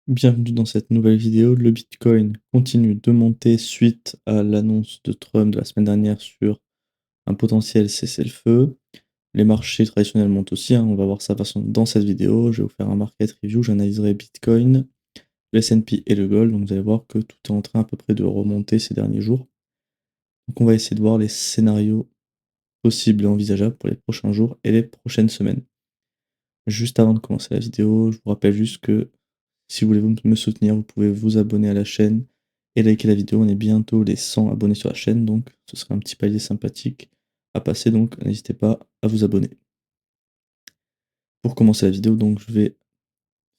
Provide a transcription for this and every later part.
Bienvenue dans cette nouvelle vidéo. Le Bitcoin continue de monter suite à l'annonce de Trump de la semaine dernière sur un potentiel cessez-le-feu. Les marchés traditionnels montent aussi, hein. On va voir ça de toute façon dans cette vidéo. Je vais vous faire un market review. J'analyserai Bitcoin, le S&P et le gold. Donc vous allez voir que tout est en train à peu près de remonter ces derniers jours. Donc on va essayer de voir les scénarios possibles et envisageables pour les prochains jours et les prochaines semaines. Juste avant de commencer la vidéo, je vous rappelle juste que si vous voulez me soutenir, vous pouvez vous abonner à la chaîne et liker la vidéo. On est bientôt les 100 abonnés sur la chaîne, donc ce serait un petit palier sympathique à passer, donc n'hésitez pas à vous abonner. Pour commencer la vidéo, donc je vais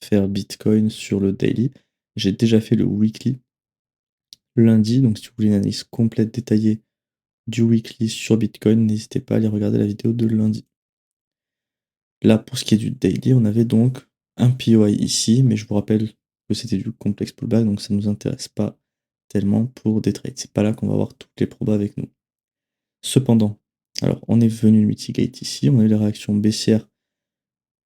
faire Bitcoin sur le daily. J'ai déjà fait le weekly lundi, donc si vous voulez une analyse complète détaillée du weekly sur Bitcoin, n'hésitez pas à aller regarder la vidéo de lundi. Là, pour ce qui est du daily, on avait donc un POI ici, mais je vous rappelle que c'était du complexe pullback, donc ça ne nous intéresse pas tellement pour des trades. C'est pas là qu'on va avoir toutes les probas avec nous. Cependant, alors on est venu mitigate ici, on a eu la réaction baissière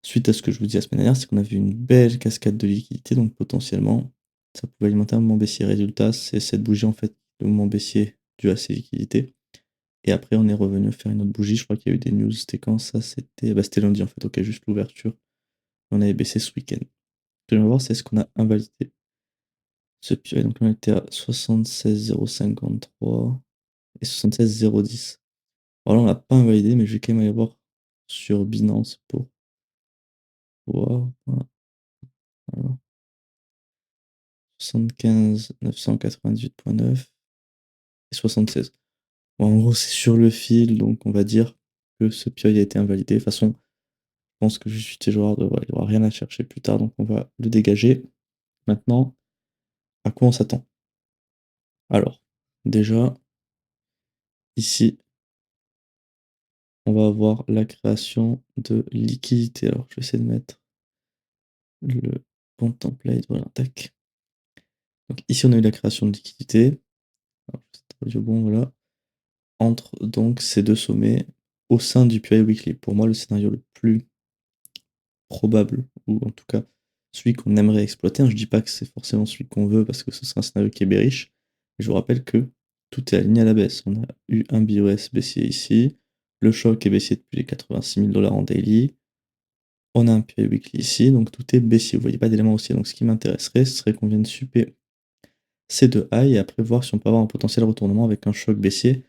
suite à ce que je vous dis la semaine dernière, c'est qu'on a vu une belle cascade de liquidité, donc potentiellement ça pouvait alimenter un mouvement baissier. Résultat, c'est cette bougie en fait, le mouvement baissier dû à ces liquidités. Et après, on est revenu faire une autre bougie. Je crois qu'il y a eu des news. C'était quand ça? C'était lundi en fait. Ok, juste l'ouverture. On avait baissé ce week-end. Ce que j'aimerais voir, c'est ce qu'on a invalidé. Ce purée, donc on était à 76,053 et 76,010. Alors là, on l'a pas invalidé, mais je vais quand même aller voir sur Binance pour voir. Voilà. 75 998,9 et 76. Bon, en gros, c'est sur le fil, donc on va dire que ce pioil a été invalidé. De toute façon, je pense que je suis ce genre de. Voilà, il n'y aura rien à chercher plus tard, donc on va le dégager. Maintenant, à quoi on s'attend? Alors, déjà, ici, on va avoir la création de liquidités. Alors, je vais essayer de mettre le bon template. Voilà, tac. Donc, ici, on a eu la création de liquidités. Alors, c'est audio bon, voilà. Entre donc ces deux sommets au sein du PI Weekly. Pour moi, le scénario le plus probable, ou en tout cas celui qu'on aimerait exploiter, hein. Je dis pas que c'est forcément celui qu'on veut parce que ce sera un scénario qui est bearish. Mais je vous rappelle que tout est aligné à la baisse. On a eu un BOS baissier ici. Le choc est baissier depuis les 86 000 $ en daily. On a un PI Weekly ici, donc tout est baissier. Vous voyez pas d'éléments haussiers. Donc ce qui m'intéresserait, ce serait qu'on vienne super ces deux highs et après voir si on peut avoir un potentiel retournement avec un choc baissier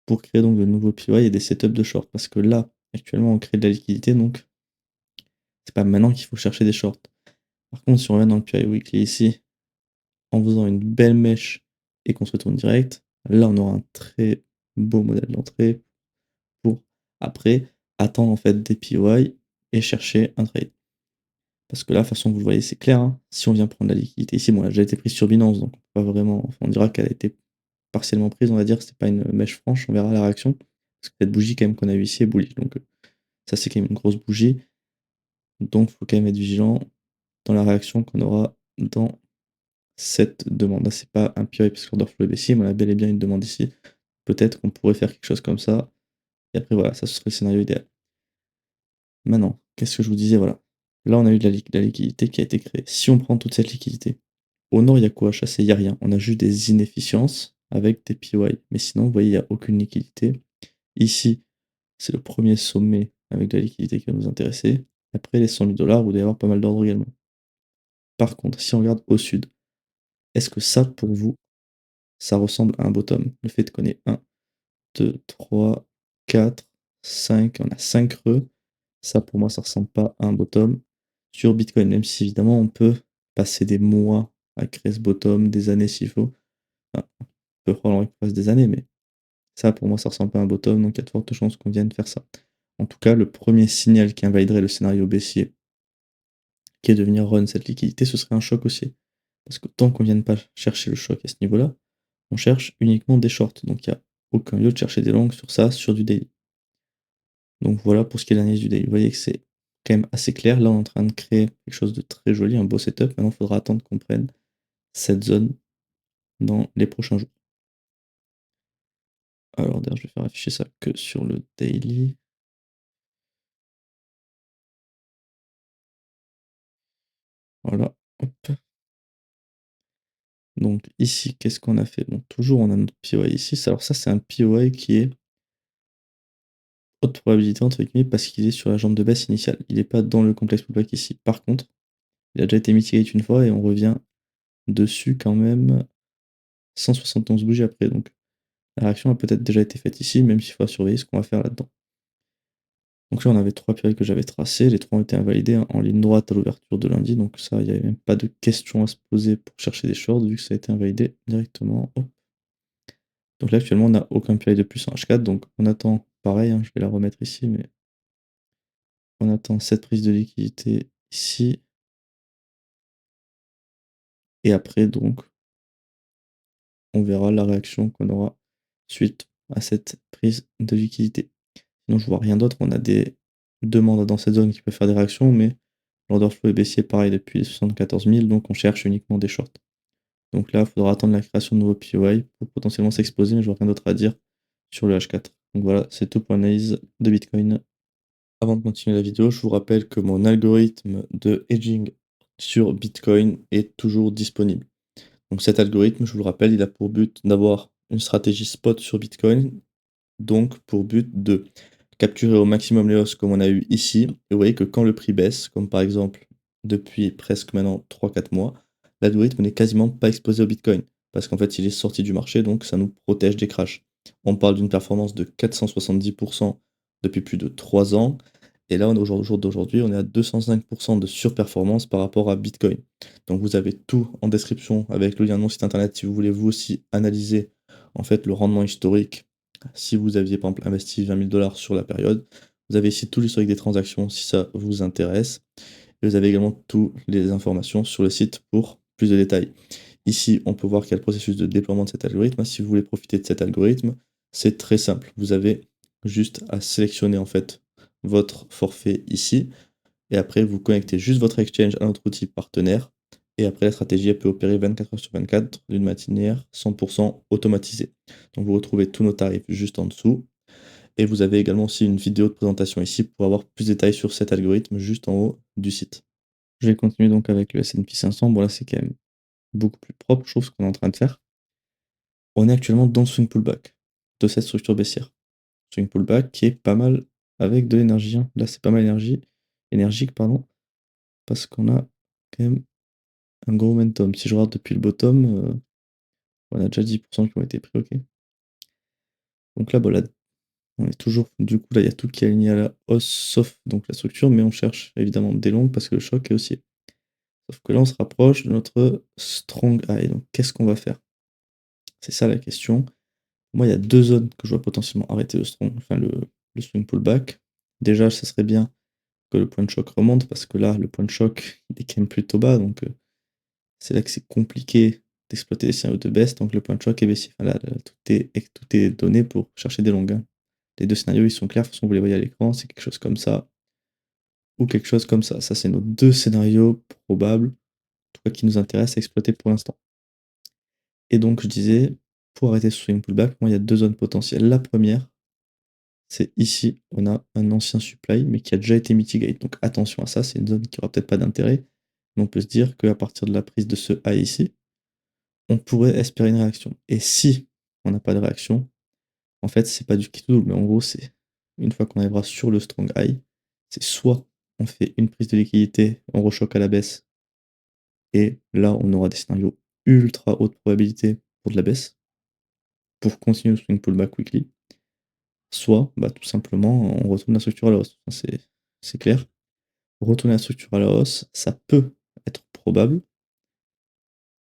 pour créer donc de nouveaux POI et des setups de short. Parce que là, actuellement, on crée de la liquidité, donc c'est pas maintenant qu'il faut chercher des shorts. Par contre, si on revient dans le PI Weekly ici, en faisant une belle mèche et qu'on se retourne direct, là, on aura un très beau modèle d'entrée pour après attendre en fait des POI et chercher un trade. Parce que là, de toute façon, vous le voyez, c'est clair, hein. Si on vient prendre la liquidité ici, bon, elle a déjà été prise sur Binance, donc pas vraiment, enfin, on dira qu'elle a été partiellement prise, on va dire, c'était pas une mèche franche, on verra la réaction. Parce que cette bougie quand même qu'on a eu ici est bullish, donc ça c'est quand même une grosse bougie. Donc il faut quand même être vigilant dans la réaction qu'on aura dans cette demande. Là, c'est pas un POI parce qu'on doit flow baissier, mais on a bel et bien une demande ici. Peut-être qu'on pourrait faire quelque chose comme ça. Et après, voilà, ça ce serait le scénario idéal. Maintenant, qu'est-ce que je vous disais? Voilà. Là, on a eu de la liquidité qui a été créée. Si on prend toute cette liquidité, au nord, il y a quoi à chasser? Il n'y a rien. On a juste des inefficiences avec des POI. Mais sinon, vous voyez, il n'y a aucune liquidité. Ici, c'est le premier sommet avec de la liquidité qui va nous intéresser. Après, les 100 000 $, vous devez avoir pas mal d'ordre également. Par contre, si on regarde au sud, est-ce que ça, pour vous, ça ressemble à un bottom? Le fait qu'on ait 1, 2, 3, 4, 5, on a 5 creux. Ça, pour moi, ça ressemble pas à un bottom sur Bitcoin, même si évidemment, on peut passer des mois à créer ce bottom, des années s'il faut. Enfin, on peut probablement qu'il passe des années, mais ça, pour moi, ça ressemble pas à un bottom, donc il y a de fortes chances qu'on vienne faire ça. En tout cas, le premier signal qui invaliderait le scénario baissier, qui est de venir run cette liquidité, ce serait un choc haussier. Parce que tant qu'on ne vienne pas chercher le choc à ce niveau-là, on cherche uniquement des shorts. Donc il n'y a aucun lieu de chercher des longues sur ça, sur du daily. Donc voilà pour ce qui est de l'analyse du daily. Vous voyez que c'est quand même assez clair. Là, on est en train de créer quelque chose de très joli, un beau setup. Maintenant, il faudra attendre qu'on prenne cette zone dans les prochains jours. Alors d'ailleurs, je vais faire afficher ça que sur le daily. Voilà. Hop. Donc ici, qu'est-ce qu'on a fait? Bon, toujours on a notre POI ici. Alors ça, c'est un POI qui est haute probabilité entre guillemets parce qu'il est sur la jambe de baisse initiale. Il est pas dans le complexe pullback ici. Par contre, il a déjà été mitigate une fois et on revient dessus quand même 171 bougies après. Donc la réaction a peut-être déjà été faite ici, même s'il faudra surveiller ce qu'on va faire là-dedans. Donc là, on avait 3 périodes que j'avais tracées. Les 3 ont été invalidés en ligne droite à l'ouverture de lundi. Donc ça, il n'y avait même pas de question à se poser pour chercher des shorts, vu que ça a été invalidé directement. Hop. Donc là, actuellement, on n'a aucun période de plus en H4. Donc on attend, pareil, hein, je vais la remettre ici, mais on attend cette prise de liquidité ici. Et après, donc, on verra la réaction qu'on aura suite à cette prise de liquidité. Sinon, je vois rien d'autre. On a des demandes dans cette zone qui peuvent faire des réactions, mais l'order flow est baissier pareil depuis 74 000, donc on cherche uniquement des shorts. Donc là, il faudra attendre la création de nouveaux POI pour potentiellement s'exposer, mais je vois rien d'autre à dire sur le H4. Donc voilà, c'est tout pour l'analyse de Bitcoin. Avant de continuer la vidéo, je vous rappelle que mon algorithme de hedging sur Bitcoin est toujours disponible. Donc cet algorithme, je vous le rappelle, il a pour but d'avoir une stratégie spot sur Bitcoin, donc pour but de capturer au maximum les hausses comme on a eu ici. Et vous voyez que quand le prix baisse, comme par exemple depuis presque maintenant 3-4 mois, l'algorithme n'est quasiment pas exposé au Bitcoin, parce qu'en fait il est sorti du marché, donc ça nous protège des crashs. On parle d'une performance de 470% depuis plus de 3 ans, et là, au jour d'aujourd'hui, on est à 205% de surperformance par rapport à Bitcoin. Donc vous avez tout en description avec le lien de mon site internet si vous voulez vous aussi analyser en fait le rendement historique. Si vous aviez par exemple investi 20 000 dollars sur la période, vous avez ici tout l'historique des transactions si ça vous intéresse. Et vous avez également toutes les informations sur le site pour plus de détails. Ici, on peut voir qu'il y a le processus de déploiement de cet algorithme. Si vous voulez profiter de cet algorithme, c'est très simple. Vous avez juste à sélectionner en fait votre forfait ici. Et après, vous connectez juste votre exchange à notre outil partenaire. Et après, la stratégie elle peut opérer 24 heures sur 24 d'une manière 100% automatisée. Donc, vous retrouvez tous nos tarifs juste en dessous. Et vous avez également aussi une vidéo de présentation ici pour avoir plus de détails sur cet algorithme juste en haut du site. Je vais continuer donc avec le S&P 500. Bon, là, c'est quand même beaucoup plus propre, je trouve, ce qu'on est en train de faire. On est actuellement dans le swing pullback de cette structure baissière. Swing pullback qui est pas mal avec de l'énergie, hein. Là, c'est pas mal énergique, pardon, parce qu'on a quand même un gros momentum. Si je regarde depuis le bottom, on a déjà 10% qui ont été pris, ok. Donc là, bon, là, on est toujours, du coup, là, il y a tout qui est aligné à la hausse, sauf donc la structure, mais on cherche évidemment des longues parce que le choc est haussier. Sauf que là, on se rapproche de notre strong high. Donc, qu'est-ce qu'on va faire? C'est ça la question. Moi, il y a deux zones que je vois potentiellement arrêter le swing pullback. Déjà, ça serait bien que le point de choc remonte parce que là, le point de choc, il est quand même plutôt bas. Donc, c'est là que c'est compliqué d'exploiter les scénarios de baisse. Donc, le point de choc est baissier. Enfin, là, tout est donné pour chercher des longues, hein. Les deux scénarios, ils sont clairs. De toute façon, vous les voyez à l'écran. C'est quelque chose comme ça ou quelque chose comme ça. Ça, c'est nos deux scénarios probables, en tout cas qui nous intéressent à exploiter pour l'instant. Et donc, je disais, pour arrêter ce swing pullback, moi, il y a deux zones potentielles. La première, c'est ici, on a un ancien supply, mais qui a déjà été mitigate. Donc attention à ça, c'est une zone qui aura peut-être pas d'intérêt. Mais on peut se dire qu'à partir de la prise de ce high ici, on pourrait espérer une réaction. Et si on n'a pas de réaction, en fait, c'est pas du qui tout double, mais en gros, c'est une fois qu'on arrivera sur le strong high, c'est soit on fait une prise de liquidité, on rechoque à la baisse, et là, on aura des scénarios ultra haute probabilité pour de la baisse, pour continuer le swing pullback weekly. Soit, bah, tout simplement, on retourne la structure à la hausse. Enfin, c'est clair. Retourner la structure à la hausse, ça peut être probable,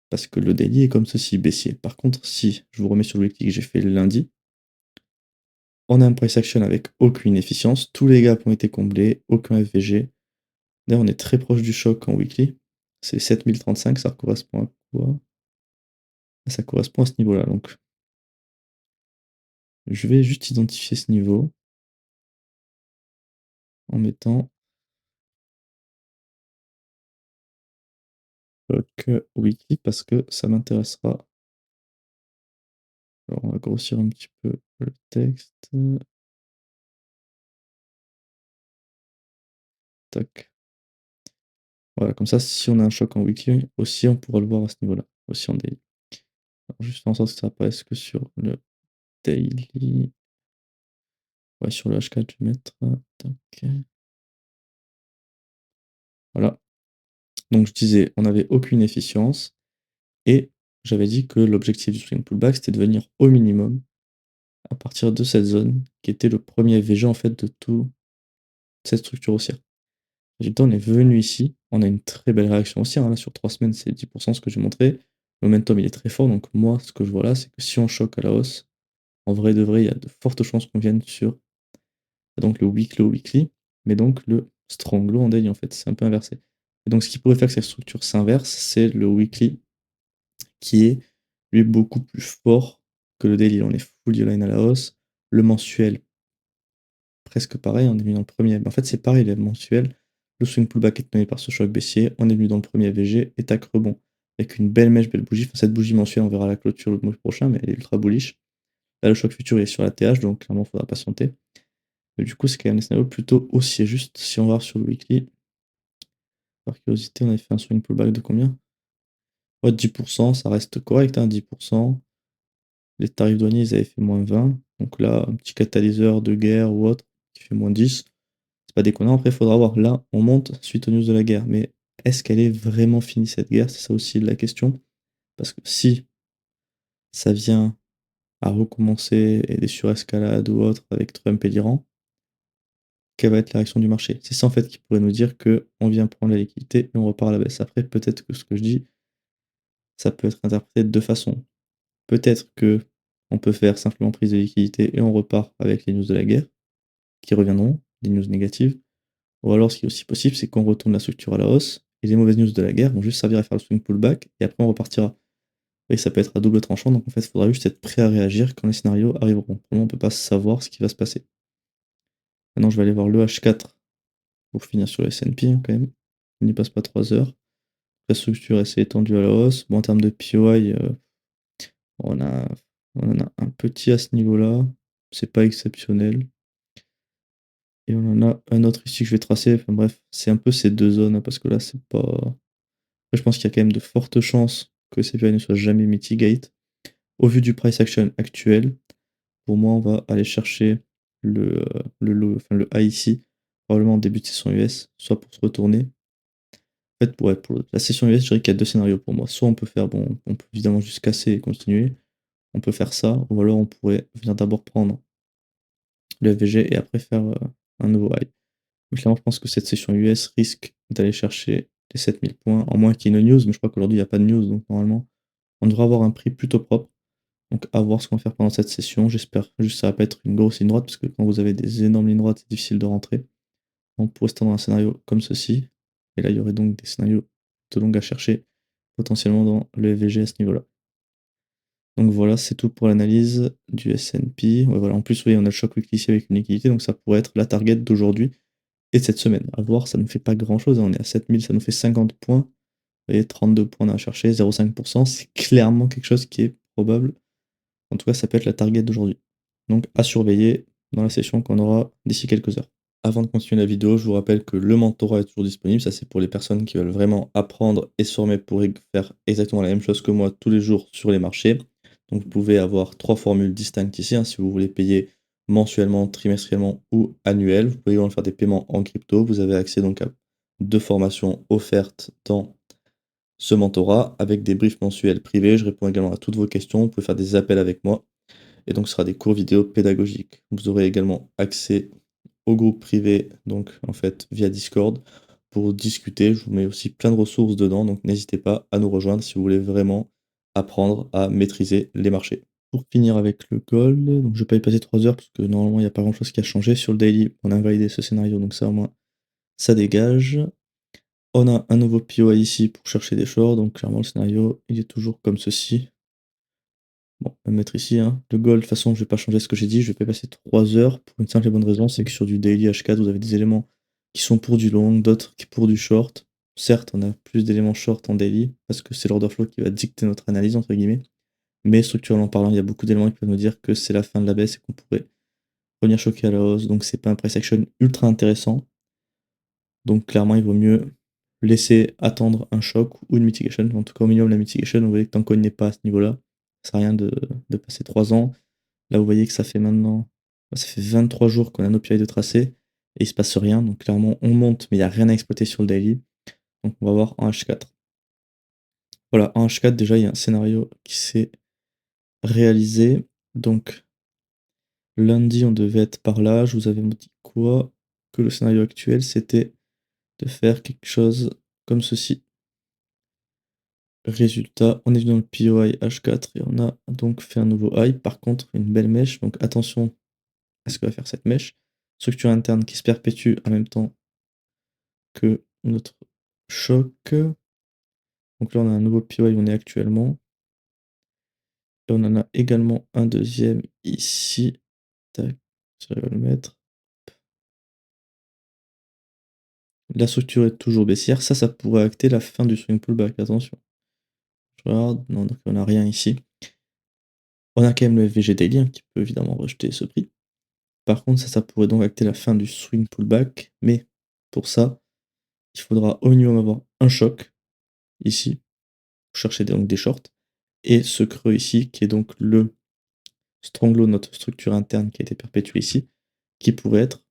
parce que le daily est comme ceci, baissier. Par contre, si je vous remets sur le weekly que j'ai fait le lundi, on a un price action avec aucune efficience, tous les gaps ont été comblés, aucun FVG. D'ailleurs, on est très proche du choc en weekly. C'est 7035, ça correspond à quoi? Ça correspond à ce niveau-là. Donc, je vais juste identifier ce niveau en mettant choc weekly parce que ça m'intéressera. Alors, on va grossir un petit peu le texte. Tac. Voilà, comme ça, si on a un choc en weekly, aussi, on pourra le voir à ce niveau-là, aussi en daily. juste faire en sorte que ça apparaisse que sur le daily. Ouais, sur le H4, je vais mettre, tac, voilà. Donc je disais, on n'avait aucune efficience et j'avais dit que l'objectif du swing pullback, c'était de venir au minimum à partir de cette zone qui était le premier VG en fait de toute cette structure haussière. Résultat, on est venu ici, on a une très belle réaction haussière, hein, là sur 3 semaines, c'est 10% ce que j'ai montré. Le momentum, il est très fort, donc moi, ce que je vois là, c'est que si on choque à la hausse, en vrai de vrai, il y a de fortes chances qu'on vienne sur donc le week low weekly, mais donc le strong low en daily en fait, c'est un peu inversé. Et donc ce qui pourrait faire que cette structure s'inverse, c'est le weekly qui est lui beaucoup plus fort que le daily. On est full line à la hausse, le mensuel presque pareil, on est venu dans le premier. Mais en fait c'est pareil, le mensuel, le swing pullback est mené par ce choc baissier, on est venu dans le premier VG et tac rebond. Avec une belle mèche, belle bougie. Enfin, cette bougie mensuelle, on verra la clôture le mois prochain, mais elle est ultra bullish. Là, le choc futur est sur la TH, donc clairement, il faudra patienter. Mais du coup, c'est quand même des scénarios plutôt haussiers. Juste si on va voir sur le weekly, par curiosité, on avait fait un swing pullback de combien? Ouais, 10%, ça reste correct, hein, 10%. Les tarifs douaniers, ils avaient fait -20. Donc là, un petit catalyseur de guerre ou autre qui fait -10. C'est pas déconnant. Après, il faudra voir. Là, on monte suite aux news de la guerre. Mais est-ce qu'elle est vraiment finie cette guerre? C'est ça aussi la question. Parce que si ça vient à recommencer et des surescalades ou autres avec Trump et l'Iran, quelle va être la réaction du marché? C'est ça en fait qui pourrait nous dire que on vient prendre la liquidité et on repart à la baisse. Après, peut-être que ce que je dis, ça peut être interprété de deux façons. Peut-être que on peut faire simplement prise de liquidité et on repart avec les news de la guerre qui reviendront, des news négatives. Ou alors, ce qui est aussi possible, c'est qu'on retourne la structure à la hausse et les mauvaises news de la guerre vont juste servir à faire le swing pullback et après on repartira. Et ça peut être à double tranchant, donc en fait, il faudra juste être prêt à réagir quand les scénarios arriveront. Pour le moment, on ne peut pas savoir ce qui va se passer. Maintenant, je vais aller voir le H4 pour finir sur le S&P hein, quand même. Il n'y passe pas 3 heures. La structure assez étendue à la hausse. Bon, en termes de POI, on a, on en a un petit à ce niveau-là. C'est pas exceptionnel. Et on en a un autre ici que je vais tracer. Enfin bref, c'est un peu ces deux zones, hein, parce que là, c'est pas. Après, je pense qu'il y a quand même de fortes chances que ces POI ne soient jamais mitigate. Au vu du price action actuel, pour moi, on va aller chercher enfin, le high ici, probablement en début de session US, soit pour se retourner. En fait, ouais, pour la session US, je dirais qu'il y a deux scénarios pour moi. Soit on peut faire, bon, on peut évidemment juste casser et continuer. On peut faire ça, ou alors on pourrait venir d'abord prendre le FVG et après faire un nouveau high. Donc clairement, je pense que cette session US risque d'aller chercher les 7000 points, en moins qu'il y ait une news, mais je crois qu'aujourd'hui, il n'y a pas de news, donc normalement, on devrait avoir un prix plutôt propre. Donc à voir ce qu'on va faire pendant cette session. J'espère juste que ça va pas être une grosse ligne droite, parce que quand vous avez des énormes lignes droites, c'est difficile de rentrer. On pourrait se tendre dans un scénario comme ceci. Et là, il y aurait donc des scénarios plutôt longs à chercher, potentiellement dans le FVG à ce niveau-là. Donc voilà, c'est tout pour l'analyse du S&P. Ouais, voilà. En plus, oui, on a le choc weekly ici avec une liquidité, donc ça pourrait être la target d'aujourd'hui et de cette semaine. À voir, ça ne fait pas grand-chose, hein. On est à 7000, ça nous fait 50 points. Vous voyez, 32 points à chercher, 0,5%. C'est clairement quelque chose qui est probable. En tout cas, ça peut être la target d'aujourd'hui. Donc à surveiller dans la session qu'on aura d'ici quelques heures. Avant de continuer la vidéo, je vous rappelle que le mentorat est toujours disponible. Ça, c'est pour les personnes qui veulent vraiment apprendre et se former pour faire exactement la même chose que moi tous les jours sur les marchés. Donc, vous pouvez avoir trois formules distinctes ici, hein, si vous voulez payer mensuellement, trimestriellement ou annuel. Vous pouvez également faire des paiements en crypto. Vous avez accès donc à deux formations offertes dans ce mentorat avec des briefs mensuels privés. Je réponds également à toutes vos questions. Vous pouvez faire des appels avec moi. Et donc, ce sera des cours vidéo pédagogiques. Vous aurez également accès au groupe privé, donc en fait via Discord, pour discuter. Je vous mets aussi plein de ressources dedans, donc n'hésitez pas à nous rejoindre si vous voulez vraiment apprendre à maîtriser les marchés. Pour finir avec le gold, donc je vais pas y passer 3 heures parce que normalement il n'y a pas grand chose qui a changé sur le daily. On a invalidé ce scénario, donc ça au moins ça dégage. On a un nouveau POI ici pour chercher des shorts, donc clairement le scénario il est toujours comme ceci. Bon, on va le mettre ici, hein. Le gold, de toute façon, je vais pas changer ce que j'ai dit, je vais pas passer 3 heures pour une simple et bonne raison, c'est que sur du daily H4, vous avez des éléments qui sont pour du long, d'autres qui pour du short. Certes, on a plus d'éléments short en daily, parce que c'est l'order flow qui va dicter notre analyse, entre guillemets. Mais structurellement parlant, il y a beaucoup d'éléments qui peuvent nous dire que c'est la fin de la baisse et qu'on pourrait revenir choquer à la hausse. Donc c'est pas un price action ultra intéressant. Donc clairement, il vaut mieux laisser attendre un choc ou une mitigation. En tout cas, au minimum, la mitigation, vous voyez que tant qu'on n'est pas à ce niveau-là, Ça sert à rien de passer 3 ans. Là, vous voyez que ça fait maintenant ça fait 23 jours qu'on a nos périodes de tracé et il se passe rien. Donc clairement, on monte, mais il y a rien à exploiter sur le daily. Donc on va voir en H4. Voilà, en H4, déjà, il y a un scénario qui s'est réalisé. Donc lundi, on devait être par là. Je vous avais dit quoi? Que le scénario actuel, c'était de faire quelque chose comme ceci. Résultat, on est venu dans le POI H4 et on a donc fait un nouveau high. Par contre, une belle mèche, donc attention à ce que va faire cette mèche. Structure interne qui se perpétue en même temps que notre choc. Donc là, on a un nouveau POI où on est actuellement. Et on en a également un deuxième ici. Tac, j'arrive à le mettre. La structure est toujours baissière. Ça pourrait acter la fin du swing pullback. Attention. Je regarde. Non, donc on n'a rien ici. On a quand même le FVG Daily hein, qui peut évidemment rejeter ce prix. Par contre, ça pourrait donc acter la fin du swing pullback. Mais pour ça, il faudra au minimum avoir un choc ici. Chercher donc des shorts. Et ce creux ici, qui est donc le stronglow de notre structure interne qui a été perpétué ici, qui pourrait être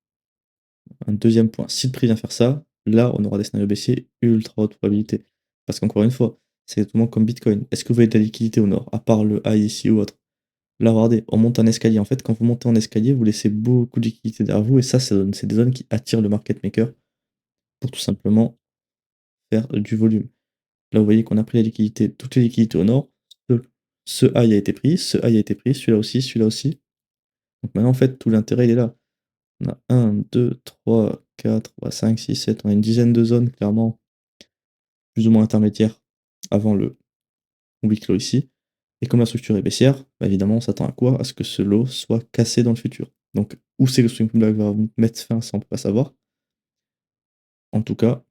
un deuxième point. Si le prix vient faire ça, là, on aura des scénarios baissiers ultra haute probabilité. Parce qu'encore une fois, c'est exactement comme Bitcoin. Est-ce que vous avez de la liquidité au nord, à part le high ici ou autre? Là, regardez, on monte un escalier. En fait, quand vous montez en escalier, vous laissez beaucoup de liquidité derrière vous. Et ça, c'est des zones qui attirent le market maker pour tout simplement faire du volume. Là, vous voyez qu'on a pris la liquidité, toutes les liquidités au nord. Ce high a été pris, ce high a été pris, celui-là aussi, celui-là aussi. Donc maintenant, en fait, tout l'intérêt, il est là. On a 1, 2, 3, 4, 5, 6, 7. On a une dizaine de zones, clairement, plus ou moins intermédiaires avant le huis clos ici. Et comme la structure est baissière, bah évidemment, on s'attend à quoi? À ce que ce lot soit cassé dans le futur. Donc, où c'est que le swing pullback va mettre fin, ça on peut pas savoir. En tout cas,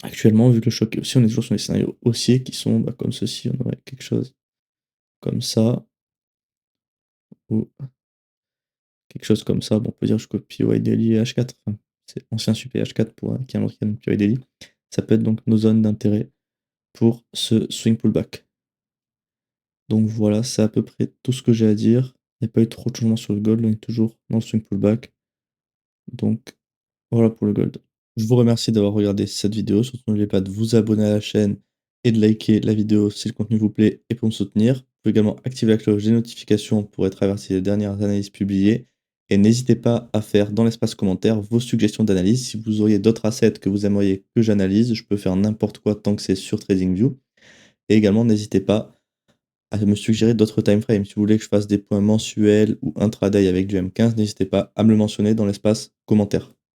actuellement, vu que le choc est haussier, on est toujours sur les scénarios haussiers qui sont bah, comme ceci. On aurait quelque chose comme ça. Ou quelque chose comme ça. Bon, on peut dire jusqu'au POI Daily et H4. Enfin, c'est ancien suppé H4 pour qui a un ancien POI Daily. Ça peut être donc nos zones d'intérêt pour ce swing pullback. Donc voilà, c'est à peu près tout ce que j'ai à dire. Il n'y a pas eu trop de changements sur le gold, on est toujours dans le swing pullback. Donc voilà pour le gold. Je vous remercie d'avoir regardé cette vidéo. Surtout n'oubliez pas de vous abonner à la chaîne et de liker la vidéo si le contenu vous plaît et pour me soutenir. Vous pouvez également activer la cloche des notifications pour être averti des dernières analyses publiées. Et n'hésitez pas à faire dans l'espace commentaire vos suggestions d'analyse. Si vous auriez d'autres assets que vous aimeriez que j'analyse, je peux faire n'importe quoi tant que c'est sur TradingView. Et également, n'hésitez pas à me suggérer d'autres timeframes. Si vous voulez que je fasse des points mensuels ou intraday avec du M15, n'hésitez pas à me le mentionner dans l'espace commentaire.